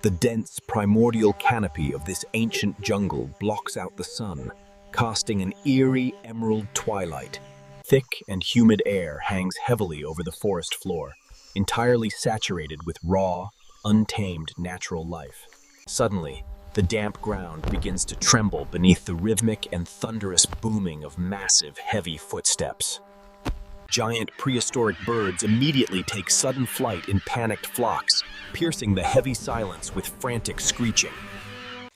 The dense, primordial canopy of this ancient jungle blocks out the sun, casting an eerie emerald twilight. Thick and humid air hangs heavily over the forest floor, entirely saturated with raw, untamed natural life. Suddenly, the damp ground begins to tremble beneath the rhythmic and thunderous booming of massive, heavy footsteps. Giant prehistoric birds immediately take sudden flight in panicked flocks, piercing the heavy silence with frantic screeching.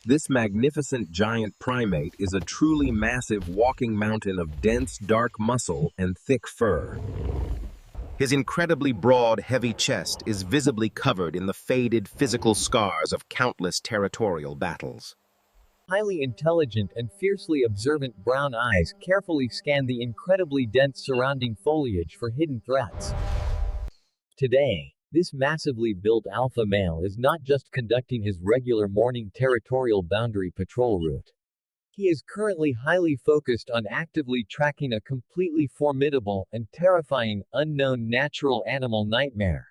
This magnificent giant primate is a truly massive walking mountain of dense, dark muscle and thick fur. His incredibly broad, heavy chest is visibly covered in the faded physical scars of countless territorial battles. Highly intelligent and fiercely observant brown eyes carefully scan the incredibly dense surrounding foliage for hidden threats. Today, this massively built alpha male is not just conducting his regular morning territorial boundary patrol route. He is currently highly focused on actively tracking a completely formidable and terrifying unknown natural animal nightmare.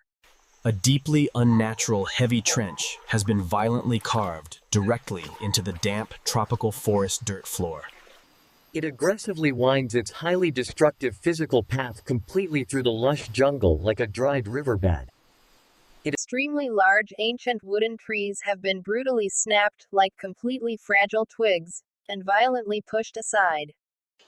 A deeply unnatural heavy trench has been violently carved directly into the damp tropical forest dirt floor. It aggressively winds its highly destructive physical path completely through the lush jungle like a dried riverbed. Extremely large ancient wooden trees have been brutally snapped like completely fragile twigs, and violently pushed aside.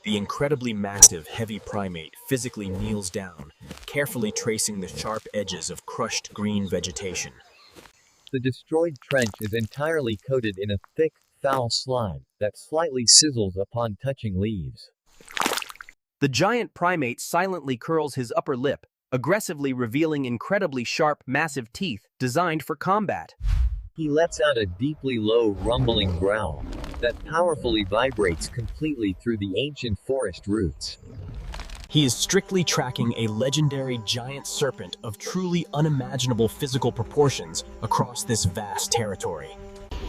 The incredibly massive, heavy primate physically kneels down, carefully tracing the sharp edges of crushed green vegetation. The destroyed trench is entirely coated in a thick, foul slime that slightly sizzles upon touching leaves. The giant primate silently curls his upper lip, aggressively revealing incredibly sharp, massive teeth designed for combat. He lets out a deeply low, rumbling growl that powerfully vibrates completely through the ancient forest roots. He is strictly tracking a legendary giant serpent of truly unimaginable physical proportions across this vast territory.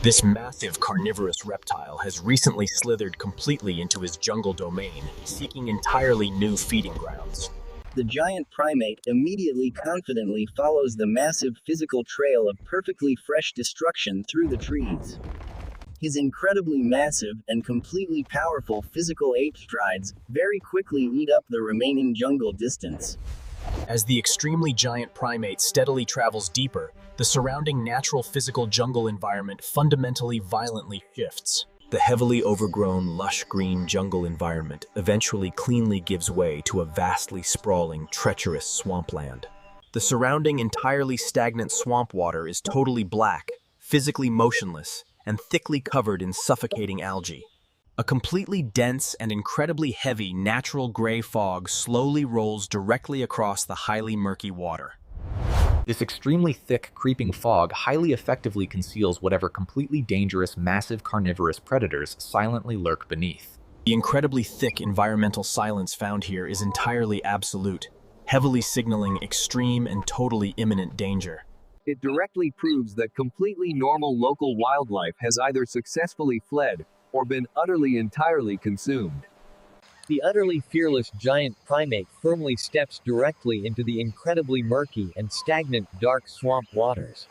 This massive carnivorous reptile has recently slithered completely into his jungle domain, seeking entirely new feeding grounds. The giant primate immediately confidently follows the massive physical trail of perfectly fresh destruction through the trees. His incredibly massive and completely powerful physical ape strides very quickly eat up the remaining jungle distance. As the extremely giant primate steadily travels deeper, the surrounding natural physical jungle environment fundamentally violently shifts. The heavily overgrown, lush green jungle environment eventually cleanly gives way to a vastly sprawling, treacherous swampland. The surrounding entirely stagnant swamp water is totally black, physically motionless, and thickly covered in suffocating algae. A completely dense and incredibly heavy natural gray fog slowly rolls directly across the highly murky water. This extremely thick, creeping fog highly effectively conceals whatever completely dangerous, massive carnivorous predators silently lurk beneath. The incredibly thick environmental silence found here is entirely absolute, heavily signaling extreme and totally imminent danger. It directly proves that completely normal local wildlife has either successfully fled or been entirely consumed. The utterly fearless giant primate firmly steps directly into the incredibly murky and stagnant dark swamp waters.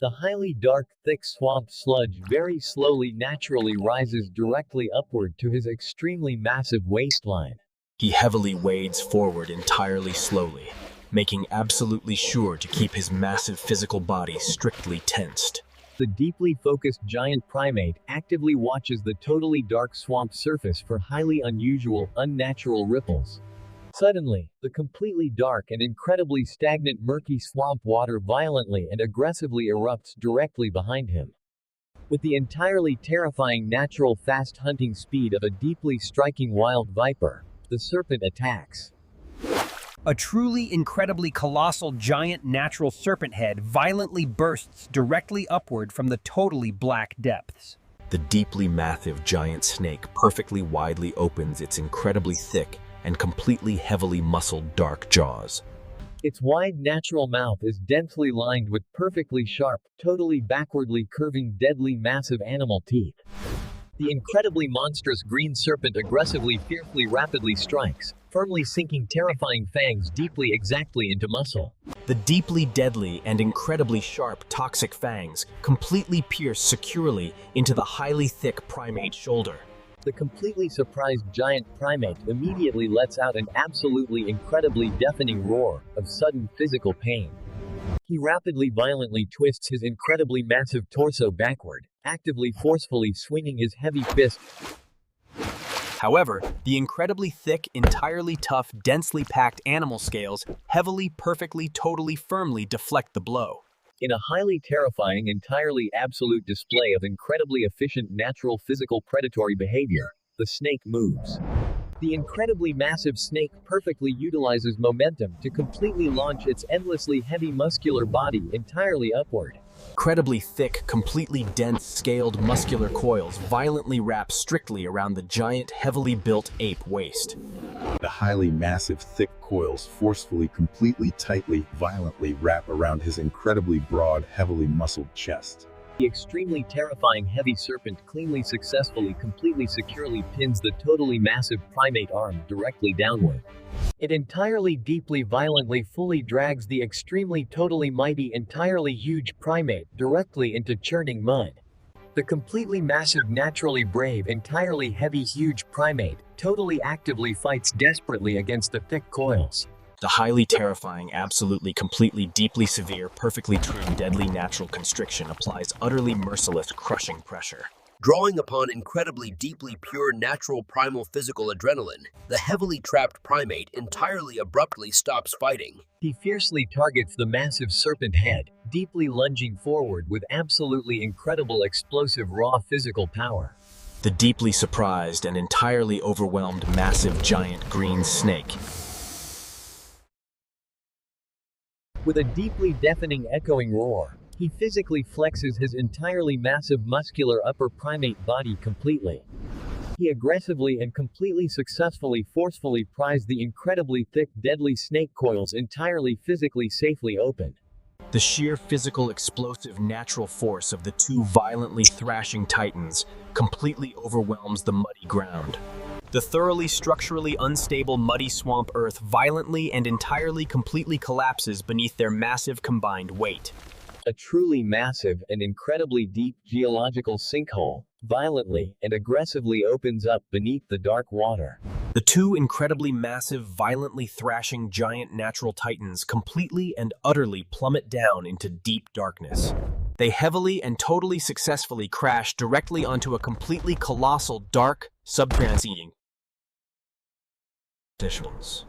The highly dark, thick swamp sludge very slowly naturally rises directly upward to his extremely massive waistline. He heavily wades forward entirely slowly, making absolutely sure to keep his massive physical body strictly tensed. The deeply focused giant primate actively watches the totally dark swamp surface for highly unusual, unnatural ripples. Suddenly, the completely dark and incredibly stagnant murky swamp water violently and aggressively erupts directly behind him. With the entirely terrifying natural fast hunting speed of a deeply striking wild viper, the serpent attacks. A truly incredibly colossal giant natural serpent head violently bursts directly upward from the totally black depths. The deeply massive giant snake perfectly widely opens its incredibly thick and completely heavily muscled dark jaws. Its wide natural mouth is densely lined with perfectly sharp, totally backwardly curving deadly massive animal teeth. The incredibly monstrous green serpent aggressively, fiercely, rapidly strikes, firmly sinking terrifying fangs deeply, exactly into muscle. The deeply deadly and incredibly sharp toxic fangs completely pierce securely into the highly thick primate shoulder. The completely surprised giant primate immediately lets out an absolutely incredibly deafening roar of sudden physical pain. He rapidly, violently twists his incredibly massive torso backward, actively, forcefully swinging his heavy fist. However, the incredibly thick, entirely tough, densely packed animal scales heavily, perfectly, totally, firmly deflect the blow. In a highly terrifying, entirely absolute display of incredibly efficient natural physical predatory behavior, the snake moves. The incredibly massive snake perfectly utilizes momentum to completely launch its endlessly heavy muscular body entirely upward. Incredibly thick, completely dense, scaled muscular coils violently wrap strictly around the giant, heavily built ape waist. The highly massive, thick coils forcefully, completely, tightly, violently wrap around his incredibly broad, heavily muscled chest. The extremely terrifying heavy serpent cleanly, successfully, completely, securely pins the totally massive primate arm directly downward. It entirely, deeply, violently, fully drags the extremely, totally mighty, entirely huge primate directly into churning mud. The completely massive, naturally brave, entirely heavy, huge primate totally actively fights desperately against the thick coils. The highly terrifying, absolutely, completely, deeply severe, perfectly true, deadly natural constriction applies utterly merciless, crushing pressure. Drawing upon incredibly deeply pure natural primal physical adrenaline, the heavily trapped primate entirely abruptly stops fighting. He fiercely targets the massive serpent head, deeply lunging forward with absolutely incredible explosive raw physical power. The deeply surprised and entirely overwhelmed massive giant green snake. With a deeply deafening echoing roar, he physically flexes his entirely massive muscular upper primate body completely. He aggressively and completely successfully forcefully pries the incredibly thick deadly snake coils entirely physically safely open. The sheer physical explosive natural force of the two violently thrashing titans completely overwhelms the muddy ground. The thoroughly structurally unstable muddy swamp earth violently and entirely completely collapses beneath their massive combined weight. A truly massive and incredibly deep geological sinkhole violently and aggressively opens up beneath the dark water. The two incredibly massive, violently thrashing giant natural titans completely and utterly plummet down into deep darkness. They heavily and totally successfully crash directly onto a completely colossal, dark, subterranean conditions.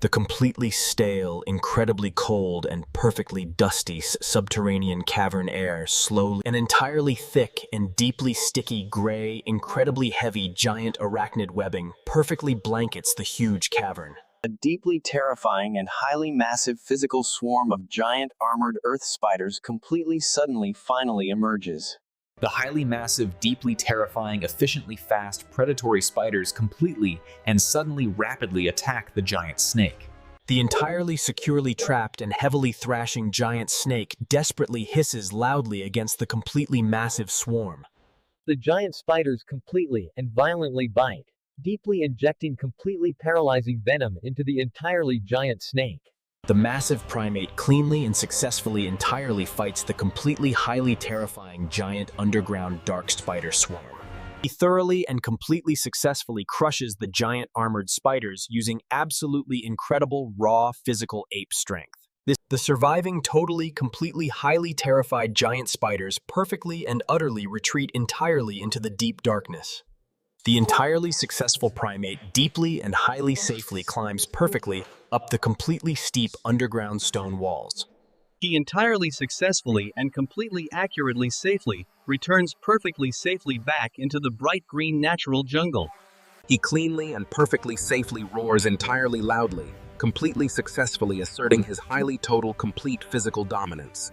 The completely stale, incredibly cold, and perfectly dusty subterranean cavern air slowly and entirely thick and deeply sticky gray, incredibly heavy giant arachnid webbing perfectly blankets the huge cavern. A deeply terrifying and highly massive physical swarm of giant armored earth spiders completely suddenly finally emerges. The highly massive, deeply terrifying, efficiently fast, predatory spiders completely and suddenly rapidly attack the giant snake. The entirely securely trapped and heavily thrashing giant snake desperately hisses loudly against the completely massive swarm. The giant spiders completely and violently bite, deeply injecting completely paralyzing venom into the entirely giant snake. The massive primate cleanly and successfully entirely fights the completely highly terrifying giant underground dark spider swarm. He thoroughly and completely successfully crushes the giant armored spiders using absolutely incredible raw physical ape strength. The surviving totally, completely, highly terrified giant spiders perfectly and utterly retreat entirely into the deep darkness. The entirely successful primate deeply and highly safely climbs perfectly up the completely steep underground stone walls. He entirely successfully and completely accurately safely returns perfectly safely back into the bright green natural jungle. He cleanly and perfectly safely roars entirely loudly, completely successfully asserting his highly total complete physical dominance.